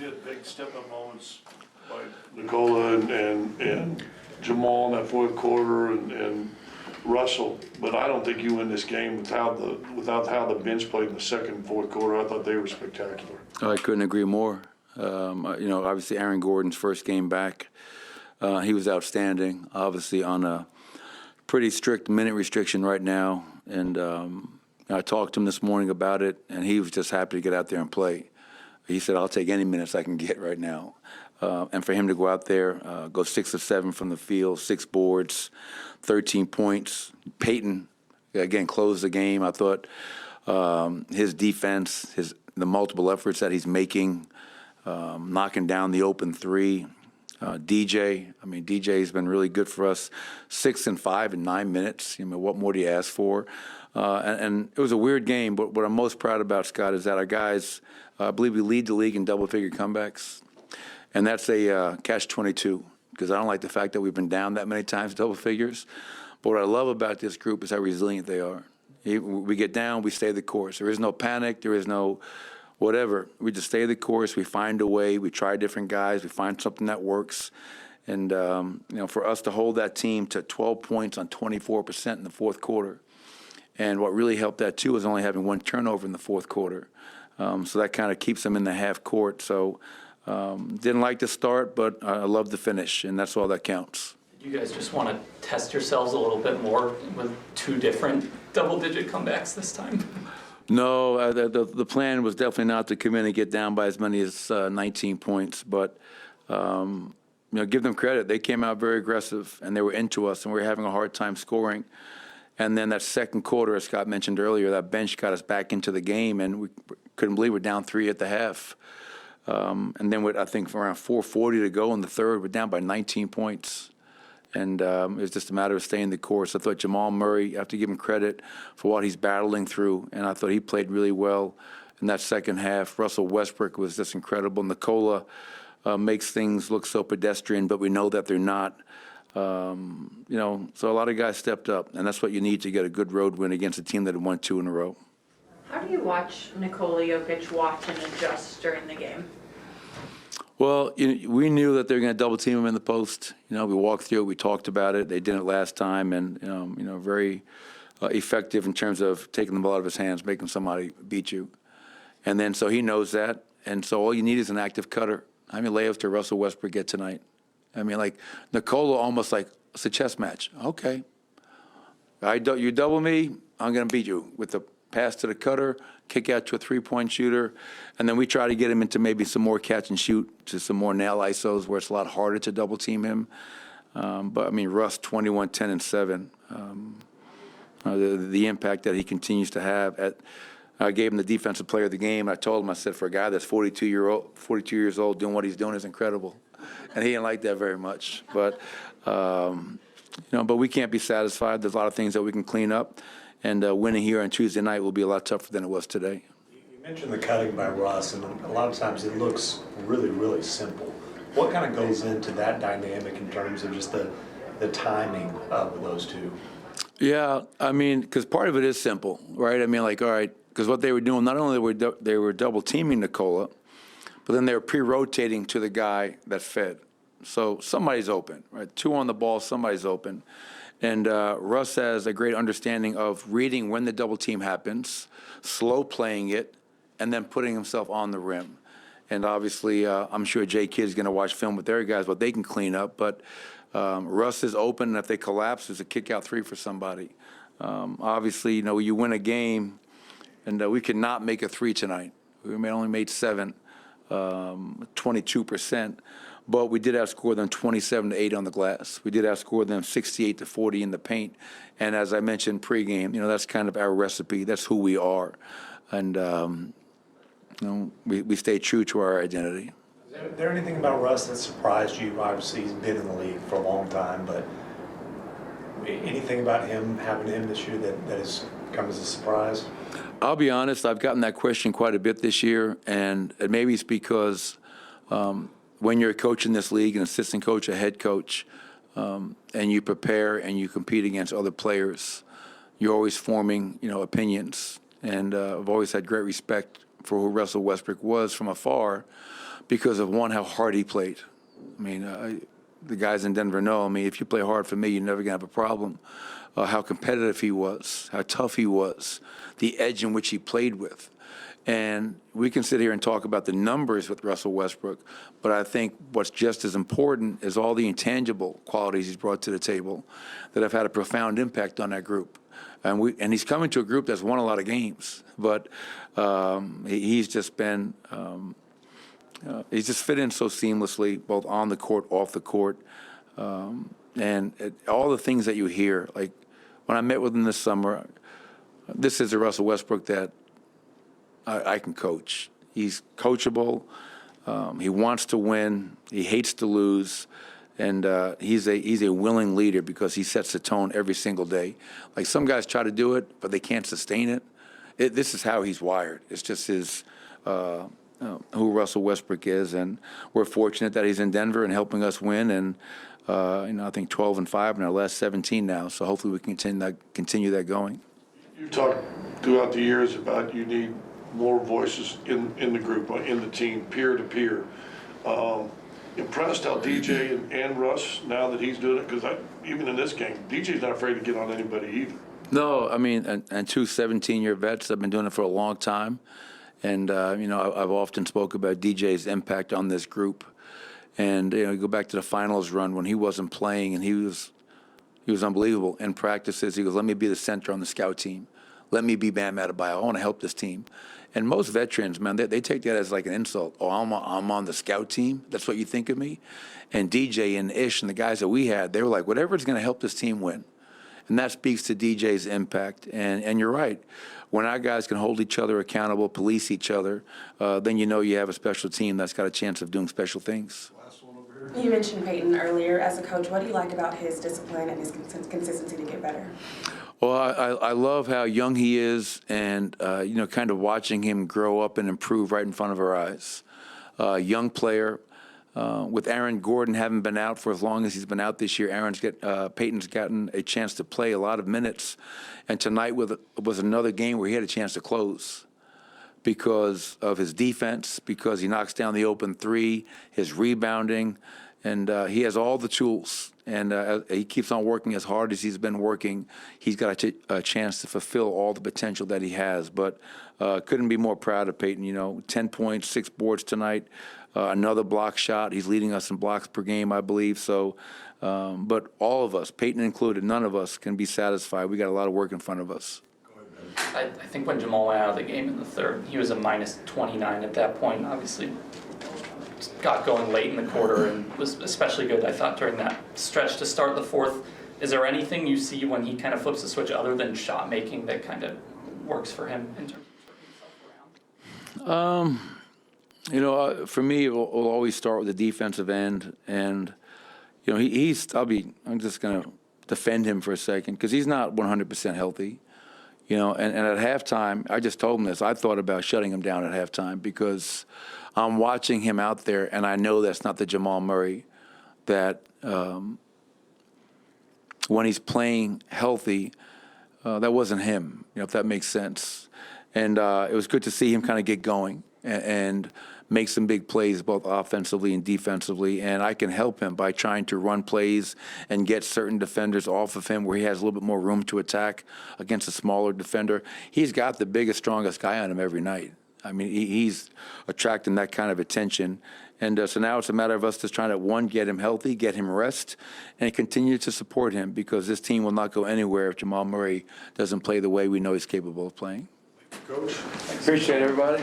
You had big step-up moments by Nikola and Jamal in that fourth quarter and Russell, but I don't think you win this game without how the bench played in the second and fourth quarter. I thought they were spectacular. I couldn't agree more. Obviously Aaron Gordon's first game back, he was outstanding. Obviously on a pretty strict minute restriction right now, and I talked to him this morning about it, and he was just happy to get out there and play. He said, "I'll take any minutes I can get right now." And for him to go out there, go 6 of 7 from the field, 6 boards, 13 points. Peyton, again, closed the game. I thought his defense, the multiple efforts that he's making, knocking down the open three. DJ's been really good for us. 6 and 5 in 9 minutes. What more do you ask for? And it was a weird game, but what I'm most proud about, Scott, is that our guys, I believe we lead the league in double-figure comebacks. And that's a catch-22, because I don't like the fact that we've been down that many times, double figures. But what I love about this group is how resilient they are. We get down, we stay the course. There is no panic, there is no whatever. We just stay the course, we find a way, we try different guys, we find something that works. And, for us to hold that team to 12 points on 24% in the fourth quarter. And what really helped that, too, is only having 1 turnover in the fourth quarter. So that kind of keeps them in the half court. So didn't like the start, but I love the finish, and that's all that counts. You guys just want to test yourselves a little bit more with 2 different double-digit comebacks this time? No, the plan was definitely not to come in and get down by as many as 19 points, but give them credit. They came out very aggressive, and they were into us, and we were having a hard time scoring. And then that second quarter, as Scott mentioned earlier, that bench got us back into the game, and we couldn't believe we're down 3 at the half. And then with, I think, around 4:40 to go in the third, we're down by 19 points. And it was just a matter of staying the course. I thought Jamal Murray, you have to give him credit for what he's battling through, and I thought he played really well in that second half. Russell Westbrook was just incredible. Nikola makes things look so pedestrian, but we know that they're not. So a lot of guys stepped up, and that's what you need to get a good road win against a team that had won 2 in a row. How do you watch Nikola, Jokic, Watson adjust during the game? Well, we knew that they were going to double team him in the post. We walked through it, we talked about it. They did it last time, and very effective in terms of taking the ball out of his hands, making somebody beat you. And then so he knows that, and so all you need is an active cutter. How many layups did Russell Westbrook get tonight? Like Nikola, almost like it's a chess match. Okay, you double me, I'm going to beat you with the pass to the cutter, kick out to a 3-point shooter, and then we try to get him into maybe some more catch and shoot, to some more nail ISOs where it's a lot harder to double team him. But Russ, 21, 10, and 7. The impact that he continues to have. I gave him the defensive player of the game. I told him, I said, for a guy that's 42 years old, doing what he's doing is incredible. And he didn't like that very much. But but we can't be satisfied. There's a lot of things that we can clean up. And winning here on Tuesday night will be a lot tougher than it was today. You mentioned the cutting by Russ, and a lot of times it looks really, really simple. What kind of goes into that dynamic in terms of just the timing of those two? Yeah, because part of it is simple, right? All right, because what they were doing, not only they were double teaming Nikola, but then they were pre-rotating to the guy that fed. So somebody's open, right? 2 on the ball, somebody's open. And Russ has a great understanding of reading when the double team happens, slow playing it, and then putting himself on the rim. And obviously, I'm sure Jay Kidd's going to watch film with their guys, what they can clean up. But Russ is open, and if they collapse, there's a kick-out 3 for somebody. Obviously, you win a game, and we could not make a 3 tonight. We only made 7, 22%. But we did outscore them 27-8 on the glass. We did outscore them 68-40 in the paint. And as I mentioned pregame, that's kind of our recipe. That's who we are. And, we stay true to our identity. Is there anything about Russ that surprised you? Obviously, he's been in the league for a long time, but anything about him, having him this year that has come as a surprise? I'll be honest, I've gotten that question quite a bit this year, and maybe it's because when you're a coach in this league, an assistant coach, a head coach, and you prepare and you compete against other players, you're always forming, opinions. And I've always had great respect for who Russell Westbrook was from afar. because of, one, how hard he played. I mean, the guys in Denver know, I mean, if you play hard for me, you're never going to have a problem. How competitive he was, how tough he was, the edge in which he played with. And we can sit here and talk about the numbers with Russell Westbrook, but I think what's just as important is all the intangible qualities he's brought to the table that have had a profound impact on that group. And he's coming to a group that's won a lot of games, but he's just been he's just fit in so seamlessly, both on the court, off the court, and all the things that you hear. Like when I met with him this summer, this is a Russell Westbrook that I can coach. He's coachable. He wants to win. He hates to lose. And he's a willing leader because he sets the tone every single day. Like some guys try to do it, but they can't sustain it. This is how he's wired. It's just his who Russell Westbrook is, and we're fortunate that he's in Denver and helping us win. And I think 12-5 in our last 17 now. So hopefully we can continue that going. You talked throughout the years about you need more voices in the group, in the team, peer to peer. Impressed how DJ and Russ, now that he's doing it, because even in this game, DJ's not afraid to get on anybody either. No, I mean, and two 17-year vets have been doing it for a long time. And, I've often spoke about DJ's impact on this group. And, you go back to the finals run when he wasn't playing, and he was unbelievable in practices. He goes, let me be the center on the scout team. Let me be Bam Adebayo. I want to help this team. And most veterans, man, they take that as like an insult. Oh, I'm on the scout team? That's what you think of me? And DJ and Ish and the guys that we had, they were like, whatever's going to help this team win. And that speaks to DJ's impact. And you're right. When our guys can hold each other accountable, police each other, then you know you have a special team that's got a chance of doing special things. You mentioned Peyton earlier. As a coach, what do you like about his discipline and his consistency to get better? Well, I love how young he is and, kind of watching him grow up and improve right in front of our eyes. Young player. With Aaron Gordon having been out for as long as he's been out this year, Peyton's gotten a chance to play a lot of minutes. And tonight was another game where he had a chance to close because of his defense, because he knocks down the open three, his rebounding, and he has all the tools. And he keeps on working as hard as he's been working. He's got a chance to fulfill all the potential that he has. But couldn't be more proud of Peyton. 10 points, 6 boards tonight, another block shot. He's leading us in blocks per game, I believe. So, but all of us, Peyton included, none of us can be satisfied. We got a lot of work in front of us. I think when Jamal went out of the game in the third, he was a minus 29 at that point. Obviously, got going late in the quarter and was especially good, I thought, during that stretch to start the fourth. Is there anything you see when he kind of flips the switch other than shot making that kind of works for him in terms of turning himself around? For me, it'll always start with the defensive end. And, I'm just going to defend him for a second because he's not 100% healthy. And at halftime, I just told him this. I thought about shutting him down at halftime because I'm watching him out there, and I know that's not the Jamal Murray that when he's playing healthy, that wasn't him, if that makes sense. And it was good to see him kind of get going and make some big plays, both offensively and defensively. And I can help him by trying to run plays and get certain defenders off of him where he has a little bit more room to attack against a smaller defender. He's got the biggest, strongest guy on him every night. I mean, he's attracting that kind of attention. And so now it's a matter of us just trying to, one, get him healthy, get him rest, and continue to support him because this team will not go anywhere if Jamal Murray doesn't play the way we know he's capable of playing. Coach. Appreciate it, everybody.